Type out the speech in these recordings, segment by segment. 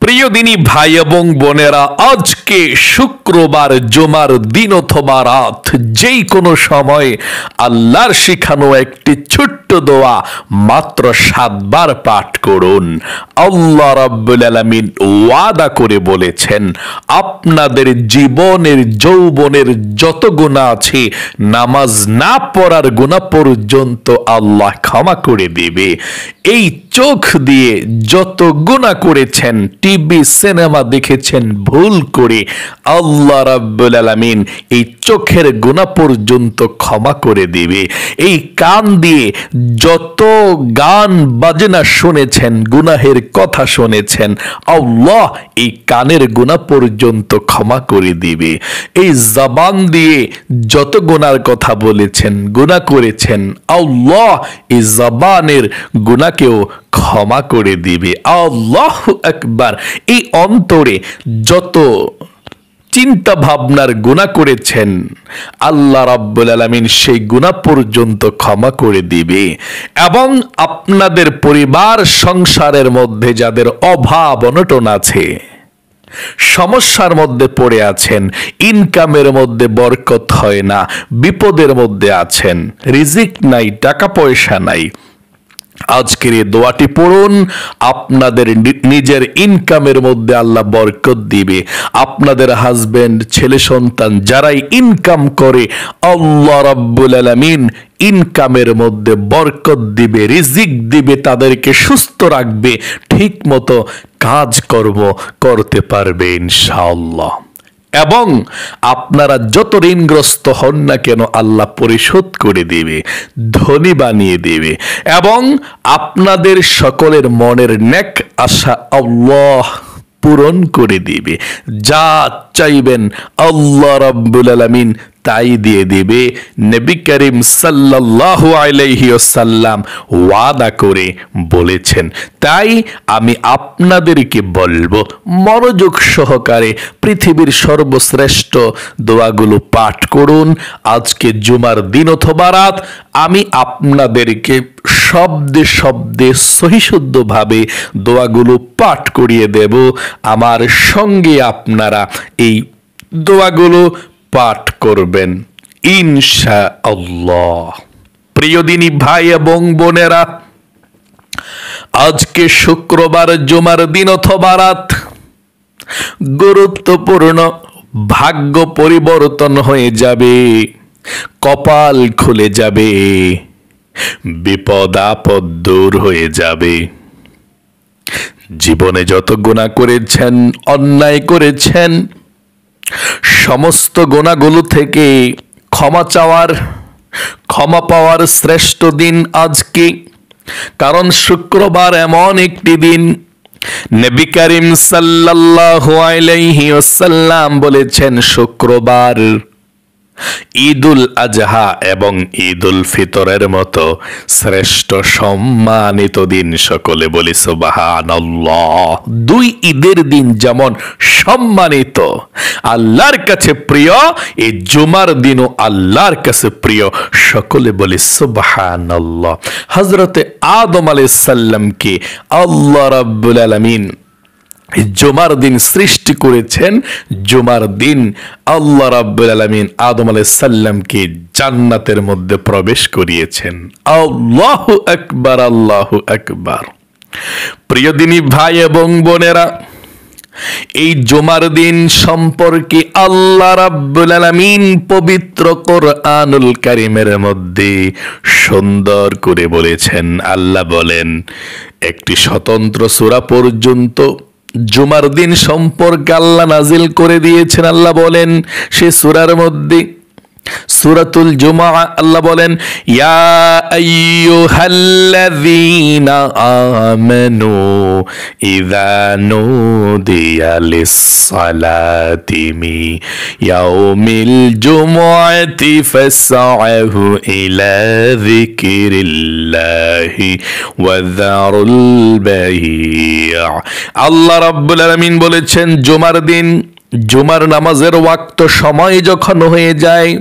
প্রিয় দিনী ভাই এবং বোনেরা, আজকে শুক্রবার, জুমার দিন অথবা রাত, যেই কোনো সময় আল্লাহর শিখানো একটি ছোট্ট দোয়া মাত্র 7 বার পাঠ করুন। আল্লাহ রাব্বুল আলামিন ওয়াদা করে বলেছেন, আপনাদের জীবনের যৌবনের যত গুনাহ আছে, নামাজ না পড়ার গুনাহ পর্যন্ত আল্লাহ ক্ষমা করে দেবে। এই চোখ দিয়ে যত গুনাহ করেছেন, টিভি সিনেমা দেখেছেন ভুল করে, আল্লাহ রাব্বুল আলামিন এই চোখের গুনাহ পর্যন্ত ক্ষমা করে দিবে। এই কান দিয়ে যত গান বাজনা শুনেছেন, গুনাহের কথা শুনেছেন, আল্লাহ এই কানের গুনাহ পর্যন্ত ক্ষমা করে দিবে। এই জবান দিয়ে যত গুনার কথা বলেছেন, গুনাহ করেছেন, আল্লাহ এই জবানের গুনাহকেও ক্ষমা করে দিবে। আল্লাহু আকবার। এই অন্তরে যত চিন্তা ভাবনার গুনাহ করেছেন, আল্লাহ রাব্বুল আলামিন সেই গুনাহ পর্যন্ত ক্ষমা করে দিবে। এবং আপনাদের পরিবার সংসারের মধ্যে যাদের অভাব অনটন আছে, সমস্যার মধ্যে পড়ে আছেন, ইনকামের মধ্যে বরকত হয় না, বিপদের মধ্যে আছেন, রিজিক নাই, টাকা পয়সা নাই, আজকের এই দোয়াটি পড়ুন। আপনাদের নিজের ইনকামের মধ্যে আল্লাহ বরকত দিবে। আপনাদের হাজবেন্ড, ছেলে সন্তান যারাই ইনকাম করে, আল্লাহ রাব্বুল আলামিন ইনকামের মধ্যে বরকত দিবে, রিজিক দিবে, তাদেরকে সুস্থ রাখবে, ঠিক মতো কাজ করতে পারবে ইনশাআল্লাহ। এবং আপনারা যত ঋণগ্রস্ত হন না কেন, আল্লাহ পরিশোধ করে দিবে, ধনী বানিয়ে দিবে। এবং আপনাদের সকলের মনের নেক আশা আল্লাহ পূরণ করে দিবে। যা চাইবেন আল্লাহ রাব্বুল আলামিন তাই দিয়ে দিবে। নবী করিম সাল্লাল্লাহু আলাইহি ওয়াসাল্লাম ওয়াদা করে বলেছেন। তাই আমি আপনাদেরকে বলবো, মনোযোগ সহকারে পৃথিবীর সর্বশ্রেষ্ঠ দোয়াগুলো পাঠ করুন। আজকে জুমার দিন অথবা রাত আমি আপনাদেরকে শব্দে শব্দে সহিশুদ্ধভাবে দোয়াগুলো পাঠ করিয়ে দেব। আমার সঙ্গে আপনারা এই দোয়াগুলো পাঠ করবেন ইনশাআল্লাহ। প্রিয় দিনী ভাই এবং বোনেরা, আজকে শুক্রবার, জুমার দিন অথবা রাত, গুরুত্বপূর্ণ ভাগ্য পরিবর্তন হয়ে যাবে, কপাল খুলে যাবে, বিপদ আপদ দূর হয়ে যাবে। জীবনে যত গুনাহ করেছেন, অন্যায় করেছেন, সমস্ত গুনাহগুলো থেকে ক্ষমা পাওয়ার শ্রেষ্ঠ দিন আজকে। কারণ শুক্রবার এমন একটি দিন, নবী করিম সাল্লাল্লাহু আলাইহি ওয়াসাল্লাম বলেছেন, শুক্রবার ঈদুল আজহা এবং ঈদুল ফিতরের মতো শ্রেষ্ঠ সম্মানিত দিন। সকলে বলি সুবহানাল্লাহ। দুই ঈদের দিন যেমন সম্মানিত, আল্লাহর কাছে প্রিয়, এই জুমার দিনও আল্লাহর কাছে প্রিয়। সকলে বলি সুবহানাল্লাহ। হযরতে আদম আলাইহিস সালামকে আল্লাহ রাব্বুল আলামিন জুমার দিন সৃষ্টি করেছেন। জুমার দিন আল্লাহ রাব্বুল আলামিন আদম আলাইহিস সালামকে জান্নাতের মধ্যে প্রবেশ করিয়েছেন। আল্লাহু আকবার, আল্লাহু আকবার। প্রিয় দিনী ভাই এবং বোনেরা, এই জুমার দিন সম্পর্কে আল্লাহ রাব্বুল আলামিন পবিত্র কোরআনুল কারীমের মধ্যে সুন্দর করে বলেছেন। আল্লাহ বলেন, একটি স্বতন্ত্র সূরা পর্যন্ত জুমার দিন সম্পর্কে আল্লাহ নাজিল করে দিয়েছেন। আল্লাহ বলেন সে সূরার মধ্যে, সূরাতুল জুমআ, আল্লাহ বলেন, ইয়া আইয়ুহাল্লাযীনা আমানু ইযা নুদিয়া লিস-সালাতি মিন ইয়াউমিল জুমআতি ফাসআউ ইলা যিকরিল্লাহি ওয়া যারুল বাই'। আল্লাহ রাব্বুল আলামিন বলেছেন, জুমার দিন, জুমার নামাজের ওয়াক্ত সময় যখন হয়ে যায়,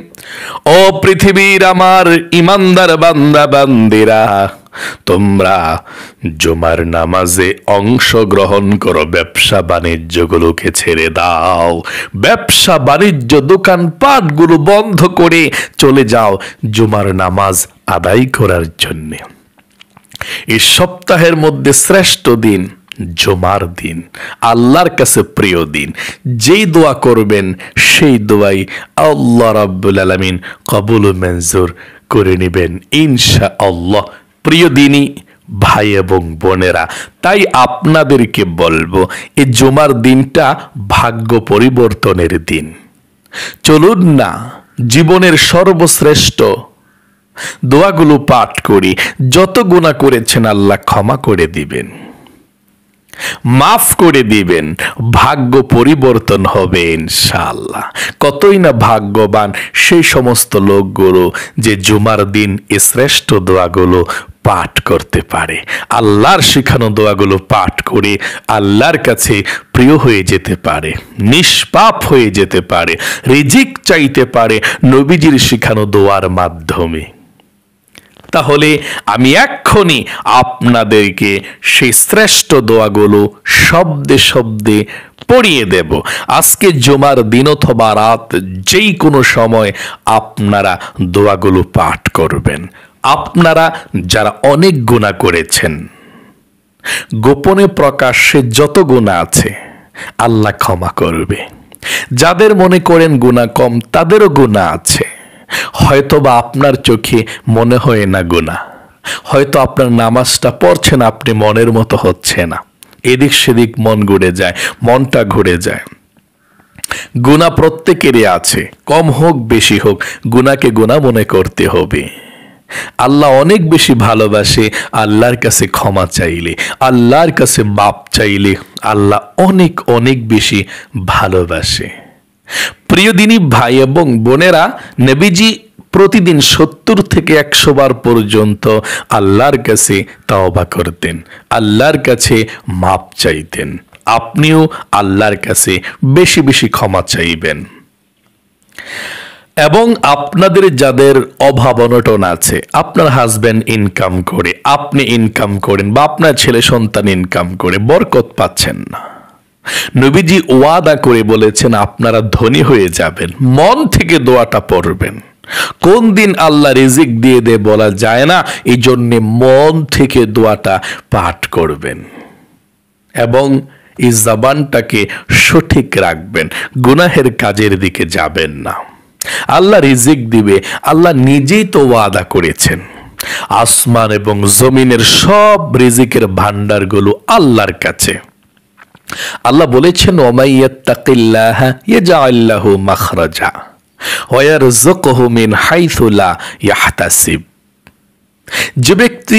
ও পৃথিবীর আমার ইমানদার বান্দা বান্দিরা, তোমরা জুমার নামাজে অংশগ্রহণ করো, ব্যবসা বাণিজ্যগুলোকে ছেড়ে দাও, ব্যবসা বাণিজ্য দোকানপাটগুলো বন্ধ করে চলে যাও জুমার নামাজ আদায় করার জন্যে। এই সপ্তাহের মধ্যে শ্রেষ্ঠ দিন জুমার দিন, আল্লাহর কাছে প্রিয় দিন। যেই দোয়া করবেন সেই দোয়াই আল্লাহ রাব্বুল আলামিন কবুল ও মঞ্জুর করে নেবেন ইনশাআল্লাহ। প্রিয় দিনী ভাই এবং বোনেরা, তাই আপনাদেরকে বলবো এই জুমার দিনটা ভাগ্য পরিবর্তনের দিন। চলুন না জীবনের সর্বশ্রেষ্ঠ দোয়াগুলো পাঠ করি। যত গুনাহ করেছেন আল্লাহ ক্ষমা করে দিবেন, মাফ করে দিবেন, ভাগ্য পরিবর্তন হবে ইনশাআল্লাহ। কতই না ভাগ্যবান সেই সমস্ত লোকগুলো যে জুমার দিন এই শ্রেষ্ঠ দোয়াগুলো পাঠ করতে পারে, আল্লাহর শেখানো দোয়াগুলো পাঠ করে আল্লাহর কাছে প্রিয় হয়ে যেতে পারে, নিষ্পাপ হয়ে যেতে পারে, রিজিক চাইতে পারে নবীজির শেখানো দোয়ার মাধ্যমে। তাহলে আমি এক্ষুনি আপনাদেরকে সেই শ্রেষ্ঠ দোয়াগুলো শব্দে শব্দে পড়িয়ে দেব। আজকে জুমার দিন অথবা রাত যেই কোনো সময় আপনারা দোয়াগুলো পাঠ করবেন। আপনারা যারা অনেক গুনাহ করেছেন, গোপনে প্রকাশ্যে যত গুনাহ আছে আল্লাহ ক্ষমা করবে। যাদের মনে করেন গুনাহ কম, তাদেরও গুনাহ আছে। হয়তোবা আপনার চোখে মনে হয় না গুনাহ, হয়তো আপনার নামাজটা পড়ছেন, আপনি মনের মতো হচ্ছে না, এদিক সেদিক মন ঘুরে যায়, মনটা ঘুরে যায়। গুনাহ প্রত্যেকেরই আছে, কম হোক বেশি হোক, গুনাহকে গুনাহ মনে করতে হবে। আল্লাহ অনেক বেশি ভালোবাসে, আল্লাহর কাছে ক্ষমা চাইলে, আল্লাহর কাছে মাপ চাইলে আল্লাহ অনেক অনেক বেশি ভালোবাসে। প্রিয় দিনী ভাই এবং বোনেরা, নবীজি প্রতিদিন 70 থেকে 100 বার পর্যন্ত আল্লাহর কাছে তওবা করতেন, আল্লাহর কাছে মাপ চাইতেন। আপনিও আল্লাহর কাছে বেশি বেশি ক্ষমা চাইবেন। এবং আপনাদের যাদের অভাব অনটন আছে, আপনার হাজবেন্ড ইনকাম করে, আপনি ইনকাম করেন, বা আপনার ছেলে সন্তান ইনকাম করে বরকত পাচ্ছেন না, নবীজি ওয়াদা করে বলেছেন আপনারা ধনী হয়ে যাবেন। মন থেকে দোয়াটা পড়বেন। কোন দিন আল্লাহ রিজিক দিয়ে দে বলা যায় না, এই জন্যে মন থেকে দোয়াটা পাঠ করবেন এবং এই জবানটাকে সঠিক রাখবেন, গুনাহের কাজের দিকে যাবেন না। আল্লাহ রিজিক দিবে, আল্লাহ নিজেই তো ওয়াদা করেছেন। আসমান এবং জমিনের সব রিজিকের ভান্ডারগুলো আল্লাহর কাছে। আল্লাহ বলেছেন ওয়ামাইয়াত্তাকিল্লাহা ইয়াজআল লাহু মাখরাজা ওয়া ইয়ারযুকহু মিন হাইথু লা ইয়াহতাসিব। যে ব্যক্তি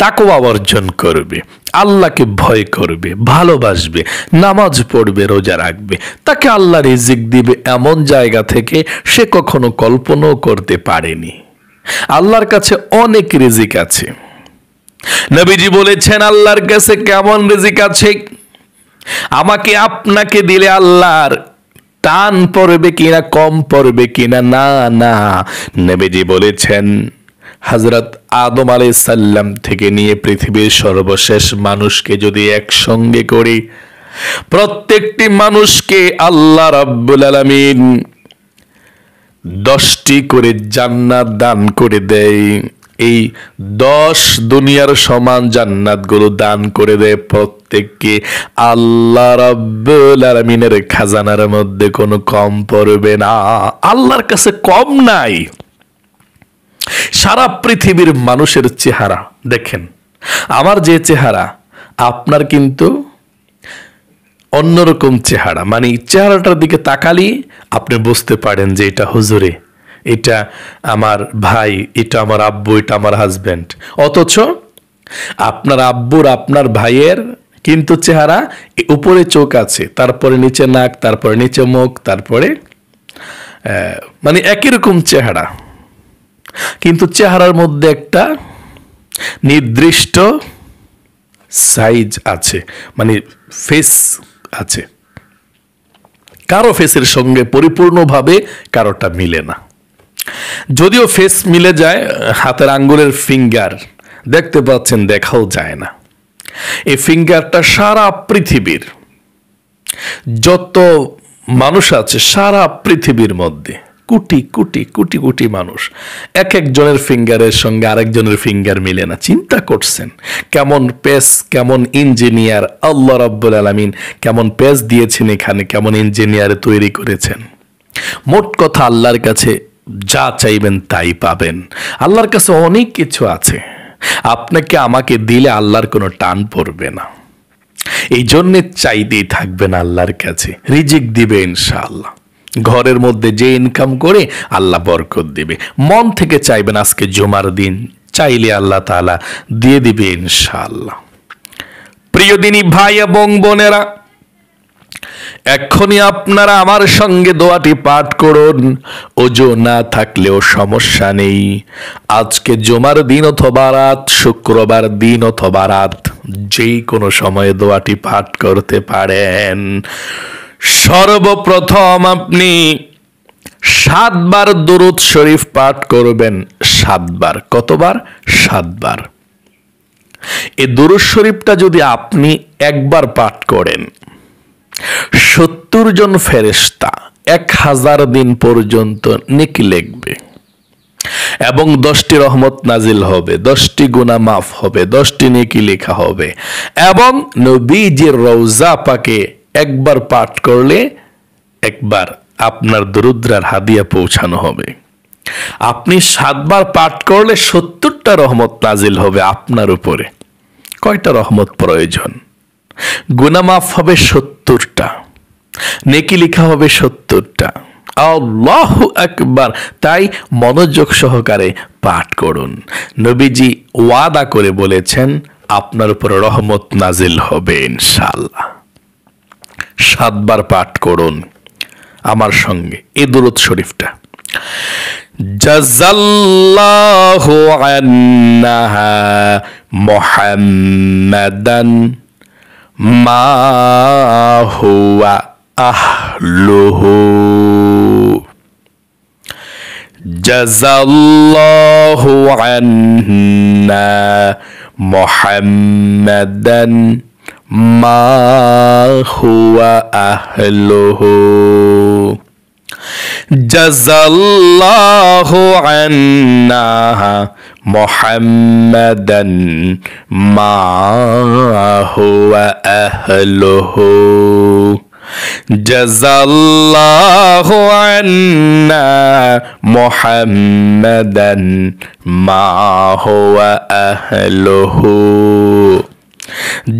তাকওয়া অর্জন করবে, আল্লাহকে ভয় করবে, ভালোবাসবে, নামাজ পড়বে, রোজা রাখবে, তাকে আল্লাহ রিজিক দিবে এমন জায়গা থেকে সে কখনো কল্পনাও করতে পারেনি। আল্লাহর কাছে অনেক রিজিক আছে। নবীজি বলেছেন আল্লাহর কাছে কেমন রিজিক আছে, আমাকে আপনাকে দিলে আল্লাহর টান পড়বে কিনা, কম পড়বে কিনা? না না, নবীজি বলেছেন হযরত আদম আলাইহিস সালাম থেকে নিয়ে পৃথিবীর সর্বশেষ মানুষকে যদি একসঙ্গে করি, প্রত্যেকটি মানুষকে আল্লাহ রাব্বুল আলামিন 10টি করে জান্নাত দান করে দেয়। এই 10 দুনিয়ার সমান জান্নাতগুলো দান করে দেয় প্রত্যেককে। আল্লাহ রাব্বুল আলামিনের খাজানার মধ্যে কোনো কম পড়বে না। আল্লাহর কাছে কম নাই। সারা পৃথিবীর মানুষের চেহারা দেখেন, আমার যে চেহারা আপনার কিন্তু অন্যরকম চেহারা, মানে চেহারাটার দিকে তাকালি আপনি বুঝতে পারেন যে এটা হুজুরে, এটা আমার ভাই, এটা আমার আব্বু, এটা আমার হাজবেন্ড। অথচ আপনার আব্বুর, আপনার ভাইয়ের কিন্তু চেহারা উপরে চোখ আছে, তারপরে নিচে নাক, তারপরে নিচে মুখ, তারপরে মানে একই রকম চেহারা, কিন্তু চেহারার মধ্যে একটা নির্দিষ্ট সাইজ আছে, মানে ফেস আছে। কারো ফেসের সঙ্গে পরিপূর্ণভাবে কারোটা মিলে না। যদিও ফেস মিলে যায়, হাতের আঙ্গুলের ফিঙ্গার দেখতে পাচ্ছেন, দেখাও যায় না। এই ফিঙ্গারটা সারা পৃথিবীর যত মানুষ আছে, সারা পৃথিবীর মধ্যে কোটি কোটি কোটি কোটি মানুষ, এক একজনের ফিঙ্গারের সঙ্গে আরেকজনের ফিঙ্গার মিলে না। চিন্তা করছেন কেমন পেস, কেমন ইঞ্জিনিয়ার আল্লাহ রাব্বুল আলামিন কেমন পেস দিয়েছেন এখানে, কেমন ইঞ্জিনিয়ারে তৈরি করেছেন। মোট কথা, আল্লাহর কাছে যা চাইবেন তাই পাবেন। আল্লাহর কাছে অনেক কিছু আছে, আপনাকে আমাকে দিলে আল্লাহর কোনো টান পড়বে না। এই জন্যে চাইতেই থাকবেন আল্লাহর কাছে, রিজিক দিবে ইনশাআল্লাহ। ঘরের মধ্যে যে ইনকাম করে আল্লাহ বরকত দিবে। মন থেকে চাইবেন, আজকে জুমার দিন, চাইলে আল্লাহ তাআলা দিয়ে দিবে ইনশাআল্লাহ। প্রিয় দিনী ভাই এবং বোনেরা, এক্ষুনি আপনারা আমার সঙ্গে দোয়াটি পাঠ করুন। ওযু না থাকলেও সমস্যা নেই। আজকে জুমার দিন অথবা রাত, শুক্রবার দিন অথবা রাত, যেই কোনো সময়ে দোয়াটি পাঠ করতে পারেন। সর্বপ্রথম আপনি 7 বার দুরূদ শরীফ পাঠ করবেন। 7 বার। কতবার? 7 বার। এই দুরূদ শরীফটা যদি আপনি একবার পাঠ করেন, 70 জন ফেরেশতা 1000 দিন পর্যন্ত নেকি লিখবে এবং 10টি রহমত নাজিল হবে, 10টি গুনাহ মাফ হবে, 10টি নেকি লেখা হবে এবং নবীজির রওজা পাকে একবার পাঠ করলে একবার আপনার দরুদ্রার হাদিয়া পৌঁছানো হবে। আপনি 7 বার পাঠ করলে 70টা রহমত নাজিল হবে আপনার উপরে। কয়টা রহমত প্রয়োজন? গুনাহ মাফ হবে 70টা, নেকি লেখা হবে 70টা। আল্লাহু আকবার। তাই মনোযোগ সহকারে পাঠ করুন। নবীজি ওয়াদা করে বলেছেন আপনার উপরে রহমত নাজিল হবে ইনশাআল্লাহ। 7 বার পাঠ করুন আমার সঙ্গে এই দুরূদ শরীফটা। জাযাল্লাহু আন্না মুহাম্মাদান মা হুয়া আহলুহু। জাযাল্লাহু আন্না মুহাম্মাদান মা হুয়া আহলুহু। জাযাল্লাহু আন্না মুহাম্মাদান মা হুয়া আহলুহু। জাযাল্লাহু আন্না মুহাম্মাদান মা হুয়া আহলুহু।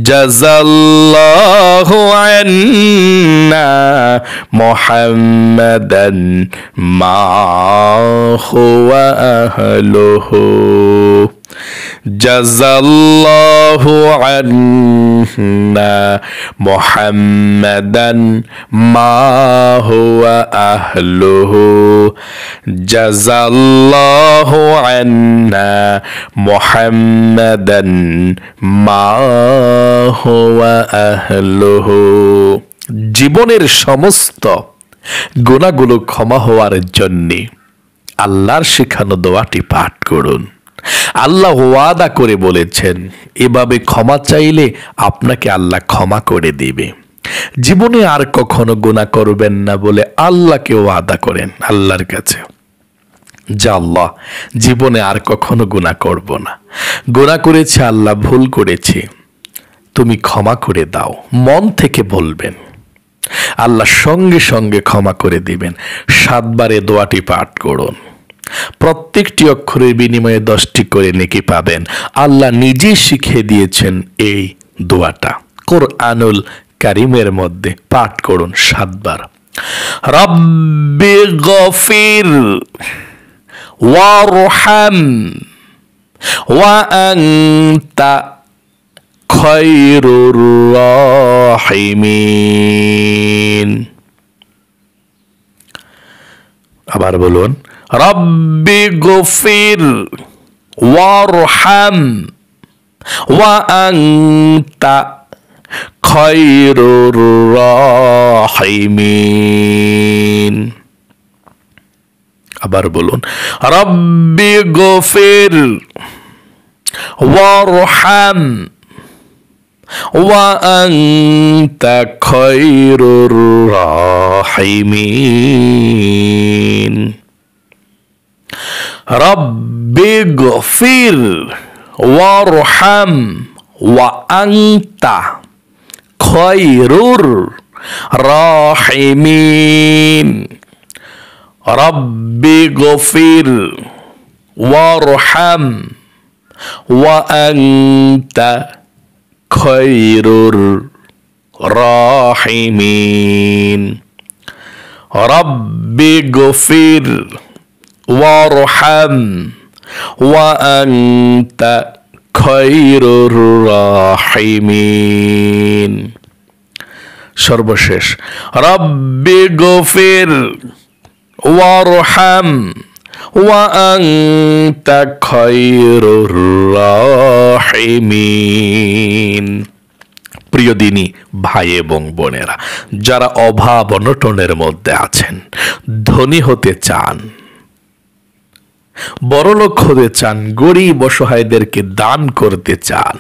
জাযাল্লাহু আন্না মুহাম্মাদান মা হুয়া আহলুহু। জাযাল্লাহু আন্না মুহাম্মাদান মা হুয়া আহলুহু। জাযাল্লাহু আন্না মুহাম্মাদান মা হুয়া আহলুহু। জীবনের সমস্ত গুনাহগুলো ক্ষমা হওয়ার জন্যে আল্লাহর শেখানো দোয়াটি পাঠ করুন। আল্লাহ ওয়াদা করে বলেছেন এভাবে ক্ষমা চাইলে আপনাকে আল্লাহ ক্ষমা করে দিবে। জীবনে আর কখনো গুনাহ করবেন না বলে আল্লাহকে ওয়াদা করেন আল্লাহর কাছে, যা আল্লাহ জীবনে আর কখনো গুনাহ করব না। গুনাহ করেছি আল্লাহ, ভুল করেছি, তুমি ক্ষমা করে দাও। মন থেকে বলবেন, আল্লাহ সঙ্গে সঙ্গে ক্ষমা করে দিবেন। 7 বারে দোয়াটি পাঠ করুন। প্রত্যেকটি অক্ষরের বিনিময়ে 10টি করে নেকি পাবেন। আল্লাহ নিজেই শিখিয়ে দিয়েছেন এই দোয়াটা কোরআনুল কারীমের মধ্যে। পাঠ করুন 7 বার। রব্বি গফির ওয়ারহাম ওয়া আনতা খায়রুর রাহিমিন। আবার বলুন, রব্বি গফির ওয়ারহাম ওয়া আনতা খায়রুর রাহিমিন। আবার বলুন, রব্বি গফির ওয়ারহাম ওয়া আনতা খায়রুর রাহিমিন। রব্বিগফির ওয়ারহাম ওয়া আনতা খায়রুর রাহিমিন। রব্বিগফির ওয়ারহাম ওয়া আনতা খায়রুর রাহিমিন। রব্বিগফির ওয়ারহাম ওয়া আনতা খায়রুর রাহিমিন। সর্বশেষ রব্বিগফির ওয়ারহাম ওয়া আনতা খায়রুর রাহিমিন। প্রিয় দিনী ভাই এবং বোনেরা, যারা অভাব অনটনের মধ্যে আছেন, ধনী হতে চান, বড়লোক হতে চান, গরিব অসহায়দেরকে দান করতে চান,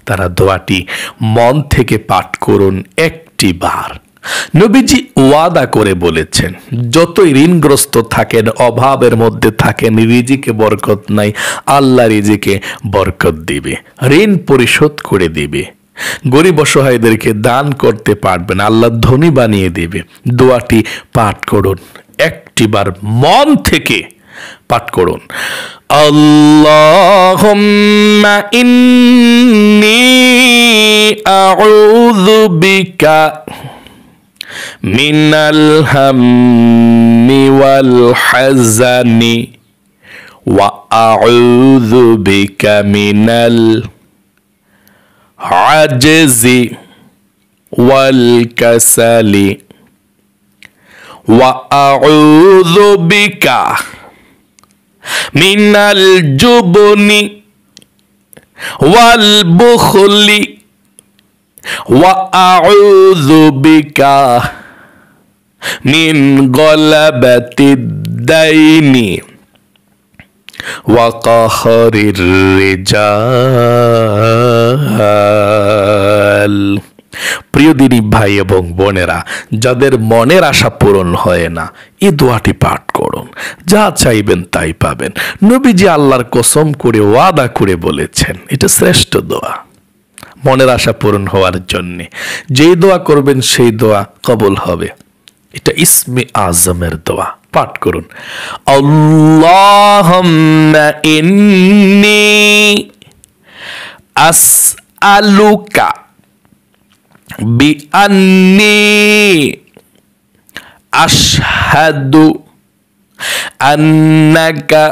তারা দোয়াটি মন থেকে পাঠ করুন একটি বার। নবীজি ওয়াদা করে বলেছেন, যতই ঋণগ্রস্ত থাকেন, অভাবের মধ্যে থাকেন, রিজিকে বরকত নাই, আল্লাহ রিজিকে বরকত দিবে, ঋণ পরিশোধ করে দিবে। গরিব অসহায়দেরকে দান করতে পারবেন, আল্লাহ ধনী বানিয়ে দেবে। দোয়াটি পাঠ করুন একটিবার, মন থেকে পাঠ করুন। আল্লাহুম্মা ইন্নী আউযু বিকা মিনাল হাম্মি ওয়াল হাযানি ওয়া আউযু বিকা মিনাল আজজি ওয়াল কাসালি ওয়া আউযু বিকা মিনাল জুবনি ওয়াল বুখলি ওয়া আউযু বিকা মিন গলাবাতিদ দাইনি ওয়া কাহরির রিজাল। প্রিয় দিনী ভাই এবং বোনেরা, যাদের মনের আশা পূরণ হয় না, এই দোয়াটি পাঠ করুন, যা চাইবেন তাই পাবেন। নবীজি আল্লাহর কসম করে ওয়াদা করে বলেছেন, এটা শ্রেষ্ঠ দোয়া মনের আশা পূরণ হওয়ার জন্য। যেই দোয়া করবেন সেই দোয়া কবুল হবে। এটা ইসমে আজমের দোয়া, পাঠ করুন। আল্লাহুম্মা ইন্নী আসআলুকা বিআন্নী আশহাদু আন্নাকা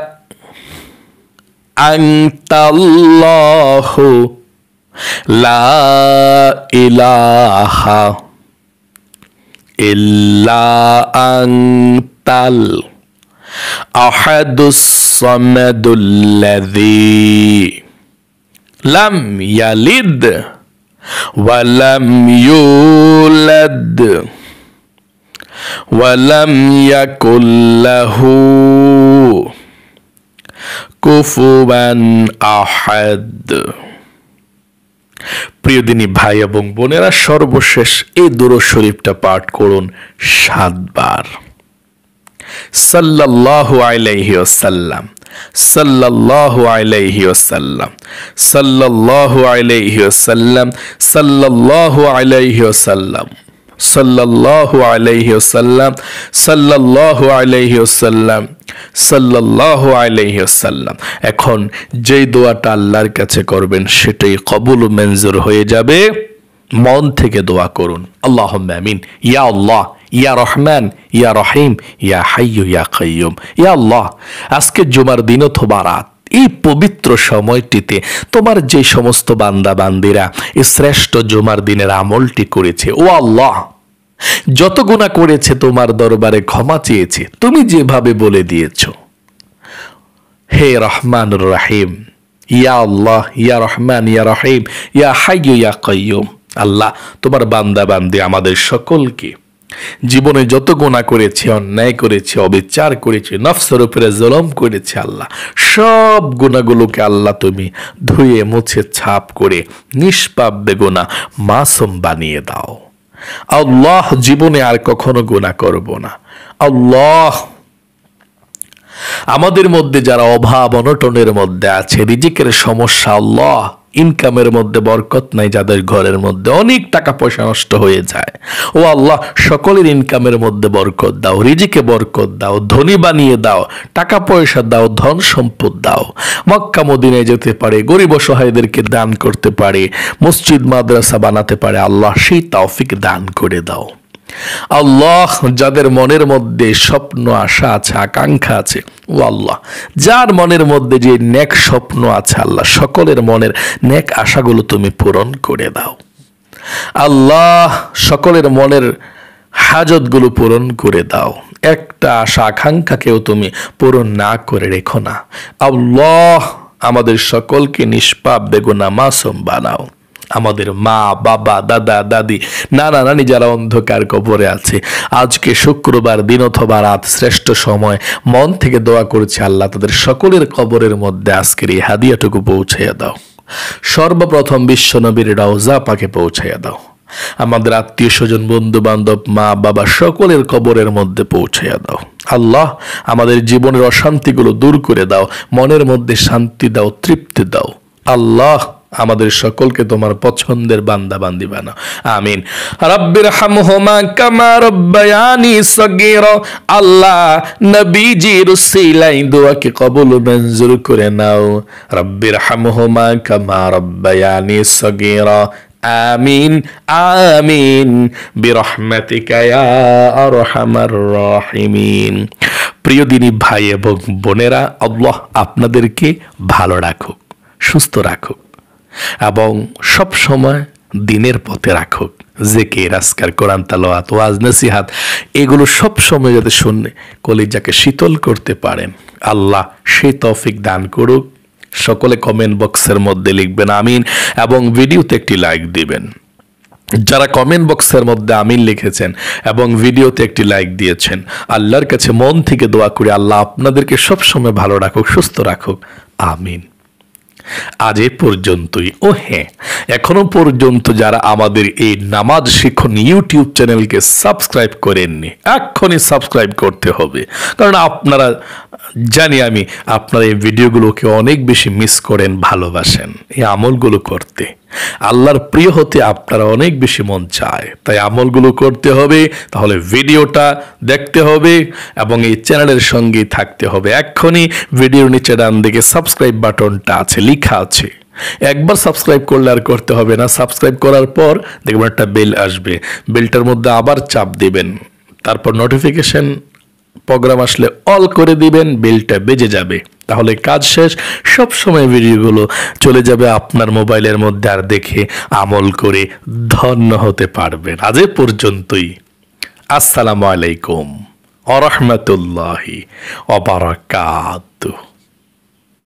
আনতাল্লাহু লা ইলাহা ইল্লা আনতাল আহাদুস সামাদুল্লাযী লাম ইয়ালিদ ওয়া লাম ইউলাদ ওয়া লাম ইয়াকুল লাহু কুফুয়ান আহাদ। প্রিয় দিনী ভাই এবং বোনেরা, সর্বশেষ এই দুরূদ শরীফটা পাঠ করুন 7 বার। সাল্লাল্লাহু আলাইহি ওয়াসাল্লাম, সাল্লাল্লাহু আলাইহি ওয়াসাল্লাম, সাল্লাল্লাহু আলাইহি ওয়াসাল্লাম, সাল্লাল্লাহু আলাইহি ওয়াসাল্লাম, সাল্লাল্লাহু আলাইহি ওয়াসাল্লাম, সাল্লাল্লাহু আলাইহি ওয়াসাল্লাম, সাল্লাল্লাহু আলাইহি ওয়াসাল্লাম। এখন যেই দোয়াটা আল্লাহর কাছে করবেন সেটাই কবুল ও মঞ্জুর হয়ে যাবে। মন থেকে দোয়া করুন। আল্লাহুম্মা আমিন। ইয়া আল্লাহ, ইয়া রহমান, ইয়া রহিম, ইয়া হাইয়্যু ইয়া কাইয়্যুম। ইয়া আল্লাহ, আজকে জুমার দিন অথবা রাত, এই পবিত্র সময়টিতে তোমার যে সমস্ত বান্দা বান্দিরা এই শ্রেষ্ঠ জুমার দিনের আমলটি করেছে, ও আল্লাহ, যত গুনাহ করেছে তোমার দরবারে ক্ষমা চেয়েছে, তুমি যেভাবে বলে দিয়েছ। হে রহমানুর রহিম, ইয়া আল্লাহ, ইয়া রহমান, ইয়া রহিম, ইয়া হাইয়্যু ইয়া কাইয়্যুম। আল্লাহ, তোমার বান্দা বান্দি আমাদের সকলকে জীবনে যত গুনাহ করেছি, অন্যায় করেছি, অবিচার করেছি, নফসের উপরে জুলুম করেছি আল্লাহ, সব গুনাহগুলোকে আল্লাহ তুমি ধুয়ে মুছে ছাপ করে নিষ্পাপ বেগুনাহ মাসুম বানিয়ে দাও আল্লাহ। জীবনে আর কখনো গুনাহ করব না আল্লাহ। আমাদের মধ্যে যারা অভাব অনটনের মধ্যে আছে, রিজিকের সমস্যা আল্লাহ, ইনকামের মধ্যে বরকত নাই, যাদের ঘরের মধ্যে অনেক টাকা পয়সা নষ্ট হয়ে যায়, ও আল্লাহ সকলের ইনকামের মধ্যে বরকত দাও, রিজিকে বরকত দাও, ধনী বানিয়ে দাও, টাকা পয়সা দাও, ধন সম্পদ দাও, মক্কা মদিনায় যেতে পারে, গরিব অসহায়দেরকে দান করতে পারে, মসজিদ মাদ্রাসা বানাতে পারে আল্লাহ, সেই তৌফিক দান করে দাও আল্লাহ। যাদের মনের মধ্যে স্বপ্ন আশা আছে, আকাঙ্ক্ষা আছে, ও আল্লাহ যার মনের মধ্যে যে নেক স্বপ্ন আছে আল্লাহ, সকলের মনের নেক আশাগুলো তুমি পূরণ করে দাও আল্লাহ। সকলের মনের হাজতগুলো পূরণ করে দাও, একটা আশা আকাঙ্ক্ষাকেও তুমি পূরণ না করে রেখো না আল্লাহ। আমাদের সকলকে নিষ্পাপ বেগুনাহ মাসুম বানাও। আমাদের মা বাবা দাদা দাদি নানা নানি যারা অন্ধকার কবরে আছে, আজকে শুক্রবার দিন অথবা রাত শ্রেষ্ঠ সময় মন থেকে দোয়া করছে আল্লাহ, তাদের সকলের কবরের মধ্যে আজকের এই হাদিয়াটুকু পৌঁছাইয়া দাও। সর্বপ্রথম বিশ্ব নবীর রওজা পাকে পৌঁছাইয়া দাও। আমাদের আত্মীয় স্বজন বন্ধু বান্ধব মা বাবা সকলের কবরের মধ্যে পৌঁছাইয়া দাও আল্লাহ। আমাদের জীবনের অশান্তিগুলো দূর করে দাও, মনের মধ্যে শান্তি দাও, তৃপ্তি দাও আল্লাহ। আমাদের সকলকে তোমার পছন্দের বান্দা বান্দি বানাও, আমিন। রাব্বির হামহুমা কামা রাব্বায়ানি সগীরা। আল্লাহ নবীজির উসিলাই দোয়াকে কবুল মঞ্জুর করে নাও। রাব্বির হামহুমা কামা রাব্বায়ানি সগীরা, আমিন আমিন বিরহমাতিকা ইয়া আরহামার রাহিমিন। প্রিয় দিনী ভাই এবং বোনেরা, আল্লাহ আপনাদেরকে ভালো রাখুক, সুস্থ রাখুক এবং সব সময় দিনের পথে রাখুক। জিকির, আজকার, কোরআন তেলাওয়াত, ওয়াজ নসিহত এগুলো সব সময় যাতে শুনে কলিজাকে শীতল করতে পারেন, আল্লাহ সেই তৌফিক দান করুক। সকলে কমেন্ট বক্সের মধ্যে লিখবেন আমিন এবং ভিডিওতে একটি লাইক দিবেন। যারা কমেন্ট বক্সের মধ্যে আমিন লিখেছেন এবং ভিডিওতে একটি লাইক দিয়েছেন, আল্লাহর কাছে মন থেকে দোয়া করি আল্লাহ আপনাদেরকে সব সময় ভালো রাখুক, সুস্থ রাখুক, আমিন। আজ এ পর্যন্তই। ও হ্যাঁ, এখনো পর্যন্ত যারা আমাদের এই নামাজ শিখন ইউটিউব চ্যানেলকে সাবস্ক্রাইব করেননি, এক্ষুনি সাবস্ক্রাইব করতে হবে, কারণ আপনারা জানি আমি আপনারা এই ভিডিওগুলোকে অনেক বেশি মিস করেন, ভালোবাসেন এই আমলগুলো করতে। আল্লাহর প্রিয় হতে আপনারা অনেক বেশি মন চায়, তাই আমলগুলো করতে হবে, তাহলে ভিডিওটা দেখতে হবে এবং এই চ্যানেলের সঙ্গে থাকতে হবে। এক্ষুনি ভিডিওর নিচে ডান দিকে সাবস্ক্রাইব বাটনটা আছে, লেখা আছে, একবার সাবস্ক্রাইব করলে আর করতে হবে না। সাবস্ক্রাইব করার পর দেখবেন একটা বেল আসবে, বেলটার মধ্যে আবার চাপ দিবেন, তারপর নোটিফিকেশন প্রোগ্রাম আসলে অল করে দিবেন, বেলটা বেজে যাবে, তাহলে কাজ শেষ। সব সময় ভিডিওগুলো চলে যাবে আপনার মোবাইলের মধ্যে, আর দেখে আমল করে ধন্য হতে পারবেন। আজ এ পর্যন্তই। আসসালামু আলাইকুম ওয়া রাহমাতুল্লাহি ওয়া বারাকাতুহু।